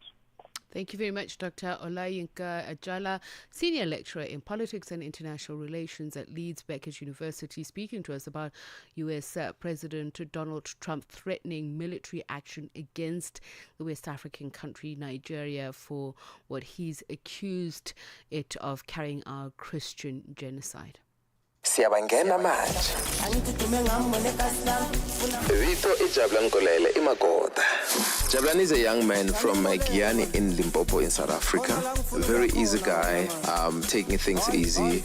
Thank you very much, Dr. Olayinka Ajala, Senior Lecturer in Politics and International Relations at Leeds Beckett University, speaking to us about U.S. President Donald Trump threatening military action against the West African country, Nigeria, for what he's accused it of carrying out Christian genocide. Siyabangena manje. Vito Jablan Kolele Imagoda. Jablan is a young man from Guyana in Limpopo in South Africa. A very easy guy, taking things easy.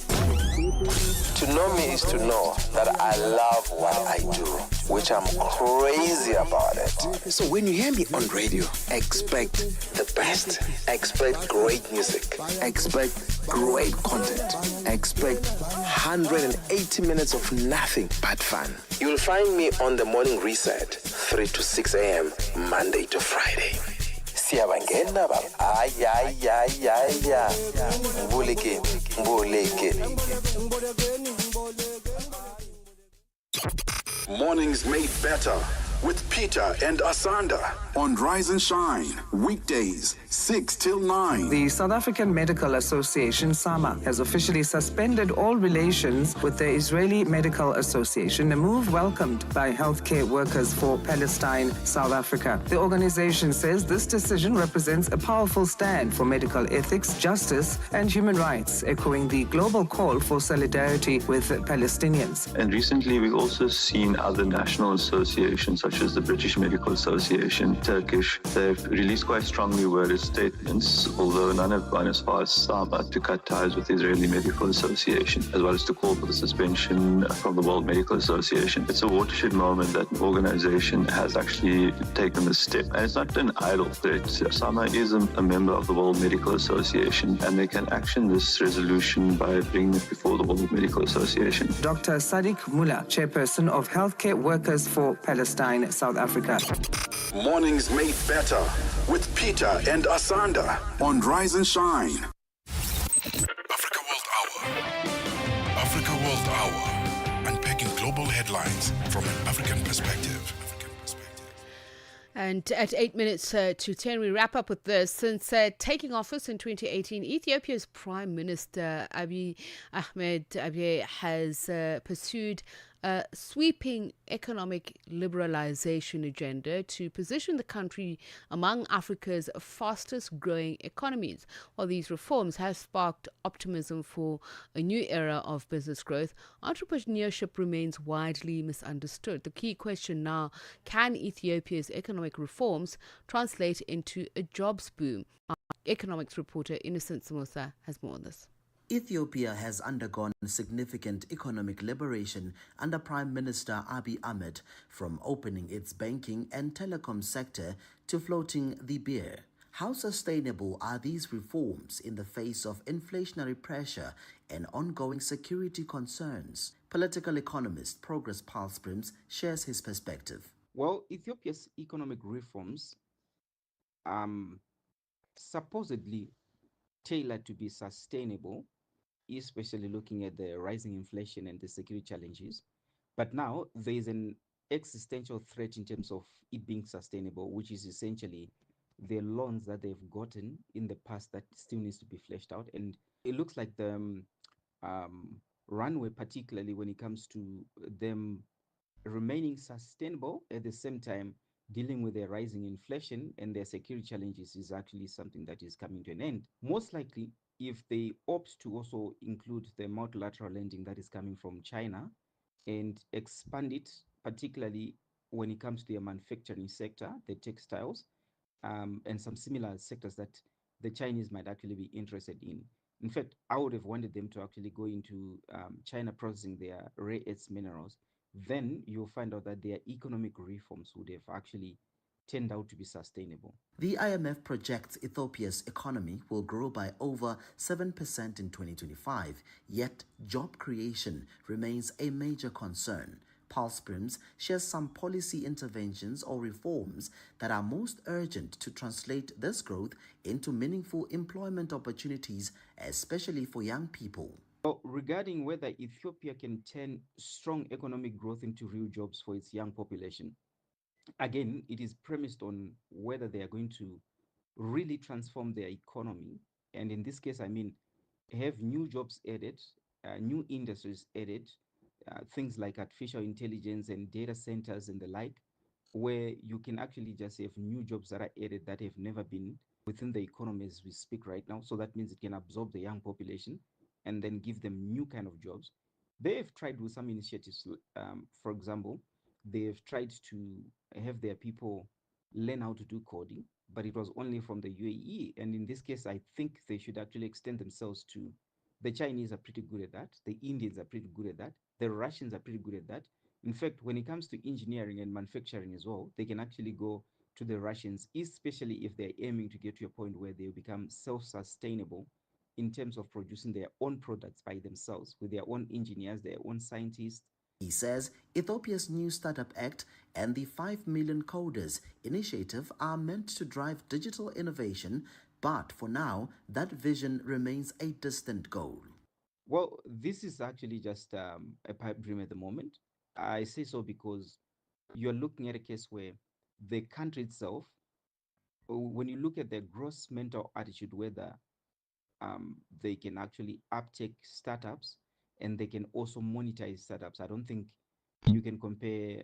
To know me is to know that I love what I do. which I'm crazy about it. So when you hear me on radio, expect the best. Expect great music. Expect great content. Expect 180 minutes of nothing but fun. You'll find me on the morning reset, 3 to 6 a.m., Monday to Friday. Siyabangena baba. Ay. Mbuleke. Mornings made better with Peter and Asanda on Rise and Shine, weekdays 6 till 9. The South African Medical Association, SAMA, has officially suspended all relations with the Israeli Medical Association, a move welcomed by healthcare workers for Palestine, South Africa. The organization says this decision represents a powerful stand for medical ethics, justice, and human rights, echoing the global call for solidarity with Palestinians. And recently, we've also seen other national associations, such as the British Medical Association, Turkish. They've released quite strongly worded statements, although none have gone as far as SAMA, to cut ties with the Israeli Medical Association, as well as to call for the suspension from the World Medical Association. It's a watershed moment that an organization has actually taken this step. And it's not an idle threat. SAMA is a member of the World Medical Association, and they can action this resolution by bringing it before the World Medical Association. Dr. Sadiq Mullah, chairperson of Healthcare Workers for Palestine, South Africa. Mornings made better with Peter and Asanda on Rise and Shine. Africa World Hour. Africa World Hour. Unpacking global headlines from an African perspective. And at 8 minutes to 10, we wrap up with this. Since taking office in 2018, Ethiopia's Prime Minister Abiy Ahmed has pursued a sweeping economic liberalization agenda to position the country among Africa's fastest growing economies. While these reforms have sparked optimism for a new era of business growth, entrepreneurship remains widely misunderstood. The key question now: can Ethiopia's economic reforms translate into a jobs boom? Our economics reporter Innocent Samosa has more on this. Ethiopia has undergone significant economic liberation under Prime Minister Abiy Ahmed, from opening its banking and telecom sector to floating the beer. How sustainable are these reforms in the face of inflationary pressure and ongoing security concerns? Political economist Progress Palsprims shares his perspective. Well, Ethiopia's economic reforms supposedly tailored to be sustainable, especially looking at the rising inflation and the security challenges. But now there is an existential threat in terms of it being sustainable, which is essentially the loans that they've gotten in the past that still needs to be fleshed out. And it looks like the runway, particularly when it comes to them remaining sustainable at the same time dealing with their rising inflation and their security challenges, is actually something that is coming to an end. Most likely, if they opt to also include the multilateral lending that is coming from China and expand it, particularly when it comes to the manufacturing sector, the textiles, and some similar sectors that the Chinese might actually be interested in. In fact, I would have wanted them to actually go into China processing their rare earths minerals. Then you'll find out that their economic reforms would have actually turned out to be sustainable. The IMF projects Ethiopia's economy will grow by over 7% in 2025, yet job creation remains a major concern. Palsprims shares some policy interventions or reforms that are most urgent to translate this growth into meaningful employment opportunities, especially for young people. Well, regarding whether Ethiopia can turn strong economic growth into real jobs for its young population, again, it is premised on whether they are going to really transform their economy. And in this case, I mean, have new jobs added, new industries added, things like artificial intelligence and data centers and the like, where you can actually just have new jobs that are added that have never been within the economy as we speak right now. So that means it can absorb the young population and then give them new kind of jobs. They have tried with some initiatives. For example, they have tried to have their people learn how to do coding, but it was only from the UAE. And in this case, I think they should actually extend themselves to the Chinese are pretty good at that. The Indians are pretty good at that. The Russians are pretty good at that. In fact, when it comes to engineering and manufacturing as well, they can actually go to the Russians, especially if they're aiming to get to a point where they become self-sustainable in terms of producing their own products by themselves with their own engineers, their own scientists. He says Ethiopia's new Startup Act and the 5 Million Coders initiative are meant to drive digital innovation, but for now, that vision remains a distant goal. Well, this is actually just a pipe dream at the moment. I say so because you're looking at a case where the country itself, when you look at their gross mental attitude, whether they can actually uptake startups and they can also monetize startups. I don't think you can compare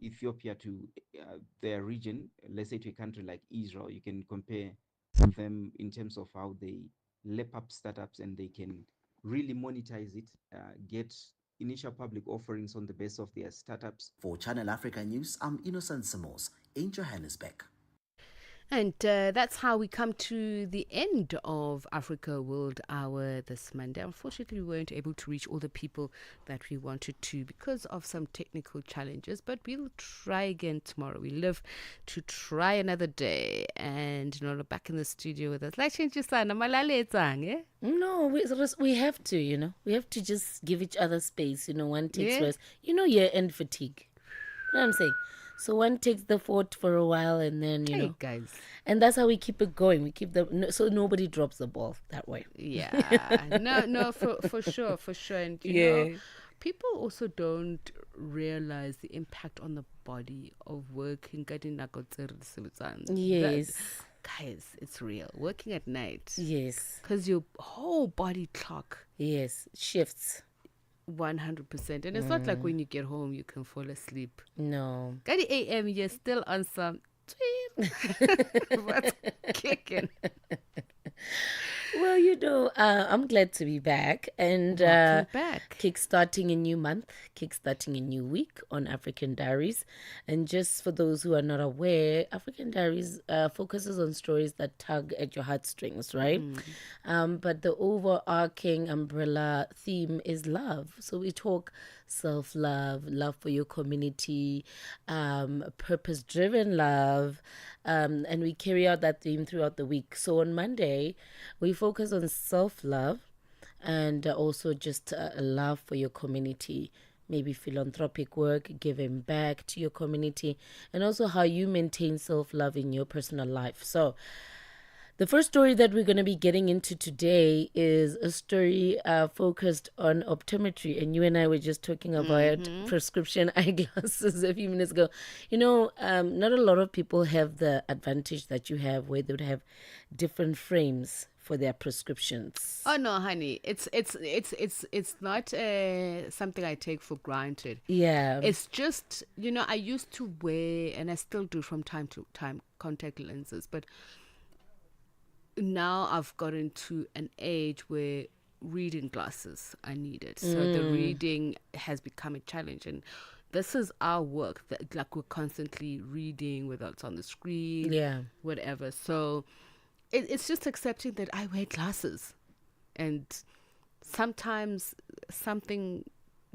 Ethiopia to their region, let's say to a country like Israel. You can compare them in terms of how they lap up startups and they can really monetize it, get initial public offerings on the base of their startups. For Channel Africa News, I'm Innocent Samos in Johannesburg. And that's how we come to the end of Africa World Hour this Monday. Unfortunately, we weren't able to reach all the people that we wanted to because of some technical challenges, but we'll try again tomorrow. We live to try another day. And back in the studio with us. No, we have to, we have to just give each other space, one takes rest. Year-end fatigue. You know what I'm saying? So one takes the fort for a while and then, guys. And that's how we keep it going. We keep so nobody drops the ball that way. Yeah. No, for sure. And, you know, people also don't realize the impact on the body of working. Yes. Guys, it's real. Working at night. Yes. Because your whole body clock. Yes. Shifts. 100%. And it's not like when you get home you can fall asleep. No. At the AM you're still on some what's kicking. Well, I'm glad to be back and kickstarting a new month, kickstarting a new week on African Diaries. And just for those who are not aware, African Diaries focuses on stories that tug at your heartstrings, right? But the overarching umbrella theme is love. So we talk self-love, love for your community, purpose-driven love, and we carry out that theme throughout the week. So on Monday, we focus on self-love and also just love for your community, maybe philanthropic work, giving back to your community, and also how you maintain self-love in your personal life. So the first story that we're going to be getting into today is a story focused on optometry. And you and I were just talking about prescription eyeglasses a few minutes ago. Not a lot of people have the advantage that you have where they would have different frames for their prescriptions. Oh no, honey, it's not something I take for granted. Yeah, it's just I used to wear, and I still do from time to time, contact lenses, but now I've gotten to an age where reading glasses are needed. So the reading has become a challenge, and this is our work. Like we're constantly reading, whether it's on the screen, whatever. So it's just accepting that I wear glasses, and sometimes something,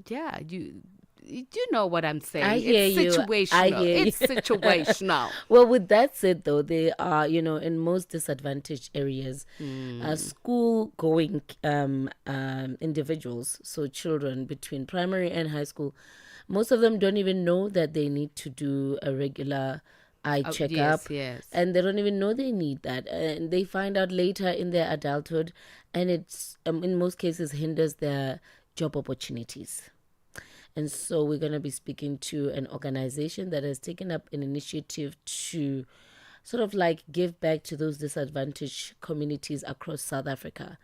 you know what I'm saying. I hear it's you. Situational. It's situational. Well, with that said, though, they are, in most disadvantaged areas, school-going individuals, so children between primary and high school, most of them don't even know that they need to do a regular eye checkup. Yes. And they don't even know they need that. And they find out later in their adulthood, and it's, in most cases, hinders their job opportunities. And so we're going to be speaking to an organization that has taken up an initiative to sort of like give back to those disadvantaged communities across South Africa,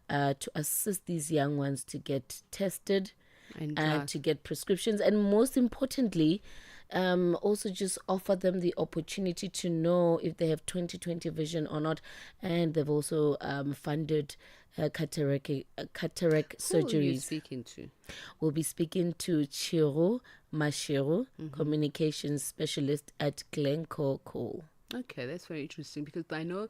to assist these young ones to get tested and to get prescriptions. And most importantly, also just offer them the opportunity to know if they have 20/20 vision or not. And they've also funded cataract surgeries. Who are you speaking to? We'll be speaking to Chiro Mashiro, communications specialist at Glencore Coal. Okay, that's very interesting because I know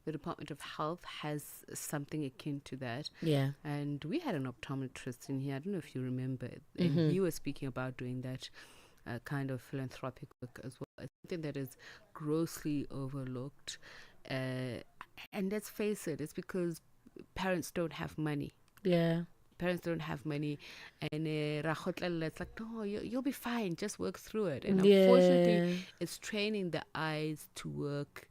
the Department of Health has something akin to that. Yeah. And we had an optometrist in here. I don't know if you remember. And he was speaking about doing that kind of philanthropic work as well. It's something that is grossly overlooked. And let's face it, it's because parents don't have money. Yeah. Parents don't have money, and it's like, no, you'll be fine, just work through it. And unfortunately, it's training the eyes to work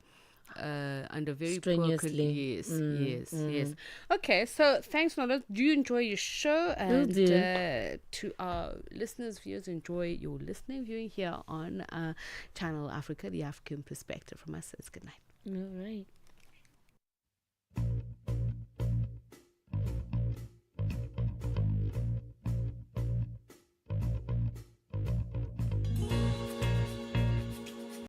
under very strenuously. Yes. Okay, so thanks, Nola. Do you enjoy your show? And to our listeners, viewers, enjoy your listening, viewing here on Channel Africa, the African perspective. From us, it's good night. All right.